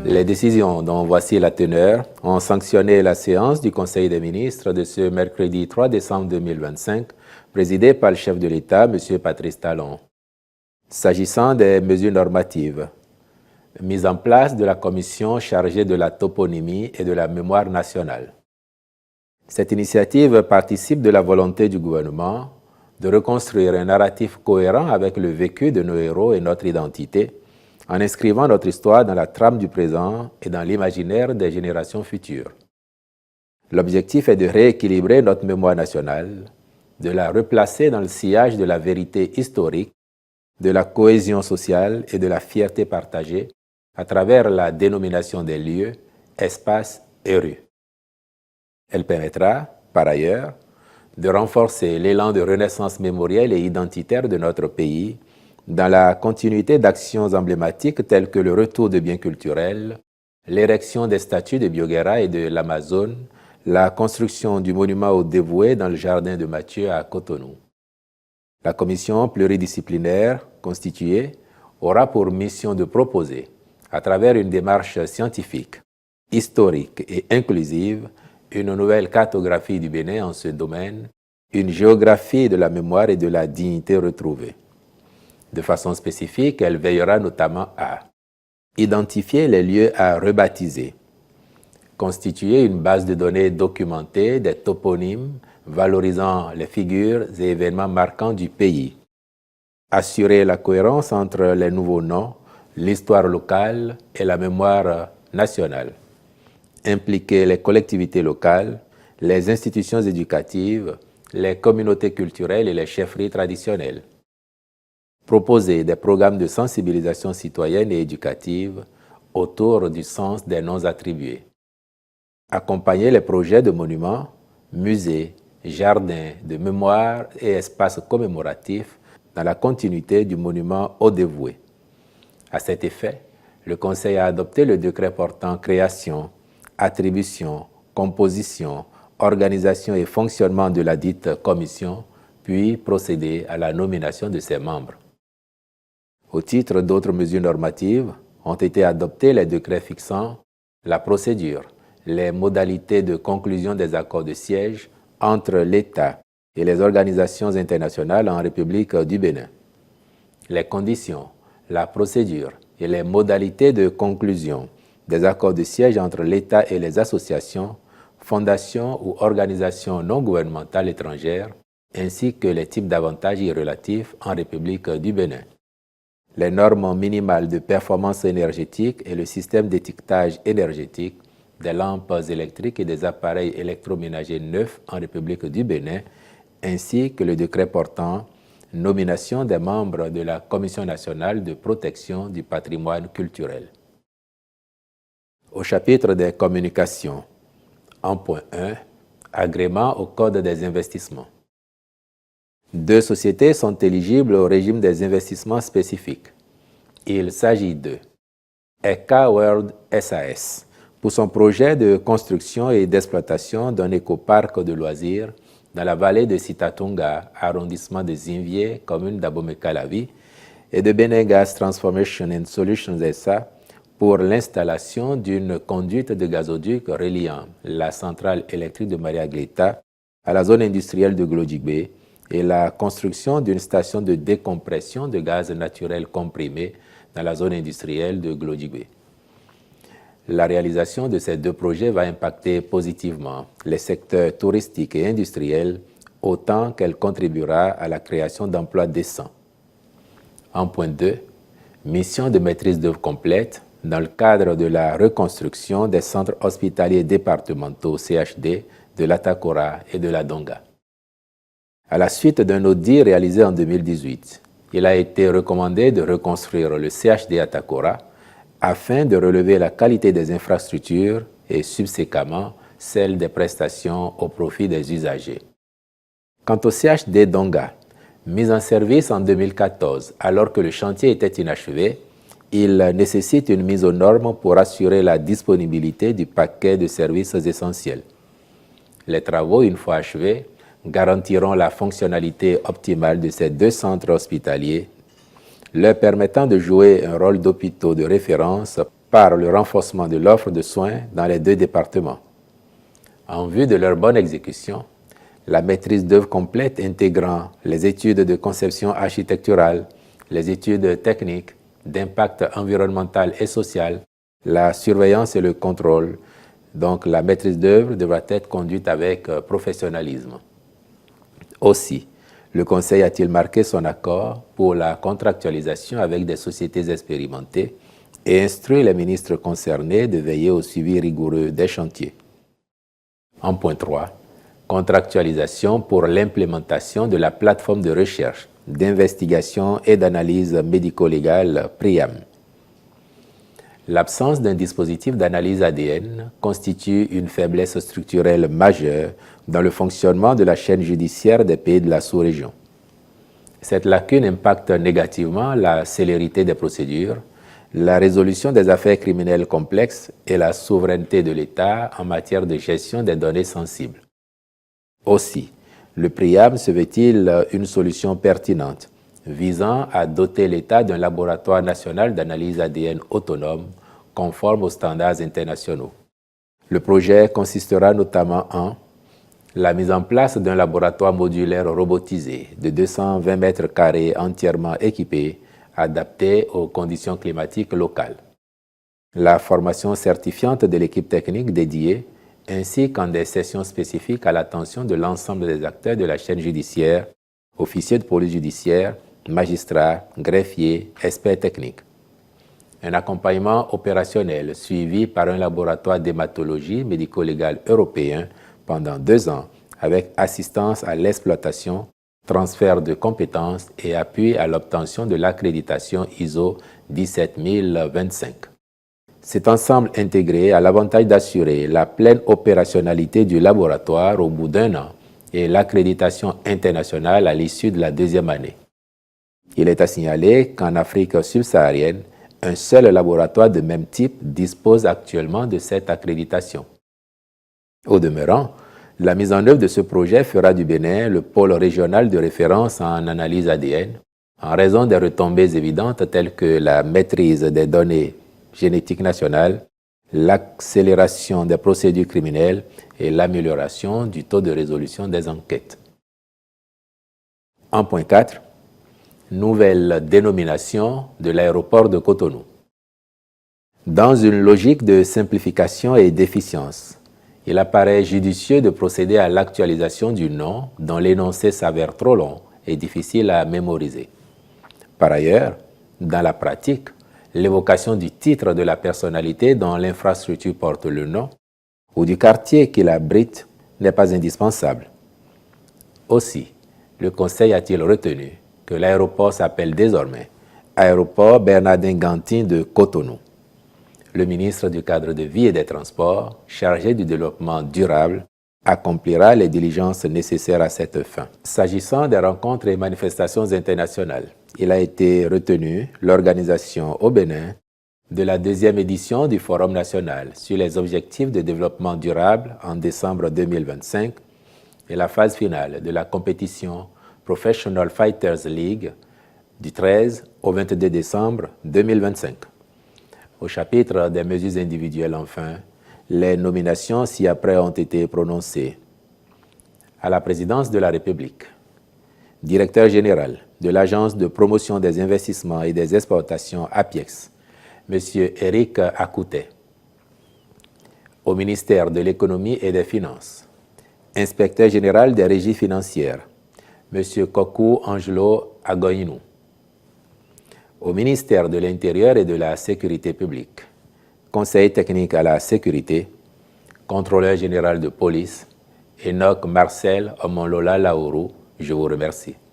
Les décisions dont voici la teneur ont sanctionné la séance du Conseil des ministres de ce mercredi 3 décembre 2025, présidée par le chef de l'État, M. Patrice Talon. S'agissant des mesures normatives, mise en place de la commission chargée de la toponymie et de la mémoire nationale. Cette initiative participe de la volonté du gouvernement de reconstruire un narratif cohérent avec le vécu de nos héros et notre identité, en inscrivant notre histoire dans la trame du présent et dans l'imaginaire des générations futures. L'objectif est de rééquilibrer notre mémoire nationale, de la replacer dans le sillage de la vérité historique, de la cohésion sociale et de la fierté partagée à travers la dénomination des lieux, espaces et rues. Elle permettra, par ailleurs, de renforcer l'élan de renaissance mémorielle et identitaire de notre pays dans la continuité d'actions emblématiques telles que le retour de biens culturels, l'érection des statues de Bioguera et de l'Amazone, la construction du monument aux dévoués dans le jardin de Mathieu à Cotonou. La commission pluridisciplinaire constituée aura pour mission de proposer, à travers une démarche scientifique, historique et inclusive, une nouvelle cartographie du Bénin en ce domaine, une géographie de la mémoire et de la dignité retrouvée. De façon spécifique, elle veillera notamment à identifier les lieux à rebaptiser, constituer une base de données documentée des toponymes valorisant les figures et événements marquants du pays, assurer la cohérence entre les nouveaux noms, l'histoire locale et la mémoire nationale, impliquer les collectivités locales, les institutions éducatives, les communautés culturelles et les chefferies traditionnelles. Proposer des programmes de sensibilisation citoyenne et éducative autour du sens des noms attribués. Accompagner les projets de monuments, musées, jardins de mémoire et espaces commémoratifs dans la continuité du monument aux dévoués. À cet effet, le Conseil a adopté le décret portant création, attribution, composition, organisation et fonctionnement de la dite commission, puis procédé à la nomination de ses membres. Au titre d'autres mesures normatives, ont été adoptés les décrets fixant la procédure, les modalités de conclusion des accords de siège entre l'État et les organisations internationales en République du Bénin, les conditions, la procédure et les modalités de conclusion des accords de siège entre l'État et les associations, fondations ou organisations non gouvernementales étrangères, ainsi que les types d'avantages y relatifs en République du Bénin. Les normes minimales de performance énergétique et le système d'étiquetage énergétique des lampes électriques et des appareils électroménagers neufs en République du Bénin, ainsi que le décret portant nomination des membres de la Commission nationale de protection du patrimoine culturel. Au chapitre des communications, en point 1, agrément au Code des investissements. 2 sociétés sont éligibles au régime des investissements spécifiques. Il s'agit de Eka World SAS pour son projet de construction et d'exploitation d'un écoparc de loisirs dans la vallée de Sitatunga, arrondissement de Zinvier, commune d'Abomey-Calavi, et de Benegas Transformation and Solutions SA pour l'installation d'une conduite de gazoduc reliant la centrale électrique de Maria Gleta à la zone industrielle de Glodjigbe et la construction d'une station de décompression de gaz naturel comprimé dans la zone industrielle de Glodjigbe. La réalisation de ces 2 projets va impacter positivement les secteurs touristiques et industriels autant qu'elle contribuera à la création d'emplois décents. En point 2, mission de maîtrise d'œuvre complète dans le cadre de la reconstruction des centres hospitaliers départementaux CHD de l'Atakora et de la Donga. À la suite d'un audit réalisé en 2018, il a été recommandé de reconstruire le CHD Atakora afin de relever la qualité des infrastructures et subséquemment celle des prestations au profit des usagers. Quant au CHD Donga, mis en service en 2014 alors que le chantier était inachevé, il nécessite une mise aux normes pour assurer la disponibilité du paquet de services essentiels. Les travaux, une fois achevés, garantiront la fonctionnalité optimale de ces 2 centres hospitaliers, leur permettant de jouer un rôle d'hôpitaux de référence par le renforcement de l'offre de soins dans les 2 départements. En vue de leur bonne exécution, la maîtrise d'œuvre complète intégrant les études de conception architecturale, les études techniques, d'impact environnemental et social, la surveillance et le contrôle. Donc la maîtrise d'œuvre devra être conduite avec professionnalisme. Aussi, le Conseil a-t-il marqué son accord pour la contractualisation avec des sociétés expérimentées et instruit les ministres concernés de veiller au suivi rigoureux des chantiers. En point 3, contractualisation pour l'implémentation de la plateforme de recherche, d'investigation et d'analyse médico-légale PRIAM. L'absence d'un dispositif d'analyse ADN constitue une faiblesse structurelle majeure dans le fonctionnement de la chaîne judiciaire des pays de la sous-région. Cette lacune impacte négativement la célérité des procédures, la résolution des affaires criminelles complexes et la souveraineté de l'État en matière de gestion des données sensibles. Aussi, le PRIAM se veut-il une solution pertinente visant à doter l'État d'un laboratoire national d'analyse ADN autonome conforme aux standards internationaux. Le projet consistera notamment en la mise en place d'un laboratoire modulaire robotisé de 220 mètres carrés entièrement équipé, adapté aux conditions climatiques locales, la formation certifiante de l'équipe technique dédiée, ainsi qu'en des sessions spécifiques à l'attention de l'ensemble des acteurs de la chaîne judiciaire, officiers de police judiciaire, magistrats, greffiers, experts techniques. Un accompagnement opérationnel suivi par un laboratoire d'hématologie médico-légale européen pendant 2 ans avec assistance à l'exploitation, transfert de compétences et appui à l'obtention de l'accréditation ISO 17025. Cet ensemble intégré a l'avantage d'assurer la pleine opérationnalité du laboratoire au bout d'1 an et l'accréditation internationale à l'issue de la 2e année. Il est à signaler qu'en Afrique subsaharienne, un seul laboratoire de même type dispose actuellement de cette accréditation. Au demeurant, la mise en œuvre de ce projet fera du Bénin le pôle régional de référence en analyse ADN, en raison des retombées évidentes telles que la maîtrise des données génétiques nationales, l'accélération des procédures criminelles et l'amélioration du taux de résolution des enquêtes. En point 4, nouvelle dénomination de l'aéroport de Cotonou. Dans une logique de simplification et d'efficience, il apparaît judicieux de procéder à l'actualisation du nom dont l'énoncé s'avère trop long et difficile à mémoriser. Par ailleurs, dans la pratique, l'évocation du titre de la personnalité dont l'infrastructure porte le nom ou du quartier qui l'abrite n'est pas indispensable. Aussi, le Conseil a-t-il retenu que l'aéroport s'appelle désormais Aéroport Bernardin Gantin de Cotonou. Le ministre du Cadre de Vie et des Transports, chargé du développement durable, accomplira les diligences nécessaires à cette fin. S'agissant des rencontres et manifestations internationales, il a été retenu l'organisation au Bénin de la 2e édition du Forum national sur les objectifs de développement durable en décembre 2025 et la phase finale de la compétition Professional Fighters League du 13 au 22 décembre 2025. Au chapitre des mesures individuelles, enfin, les nominations ci-après ont été prononcées. À la présidence de la République, directeur général de l'Agence de promotion des investissements et des exportations APIEX, M. Éric Akouté. Au ministère de l'Économie et des Finances, inspecteur général des régies financières, M. Kokou Angelo Agoinou. Au ministère de l'Intérieur et de la Sécurité publique, conseiller technique à la sécurité, contrôleur général de police, Enoch Marcel Omonlola Laourou, je vous remercie.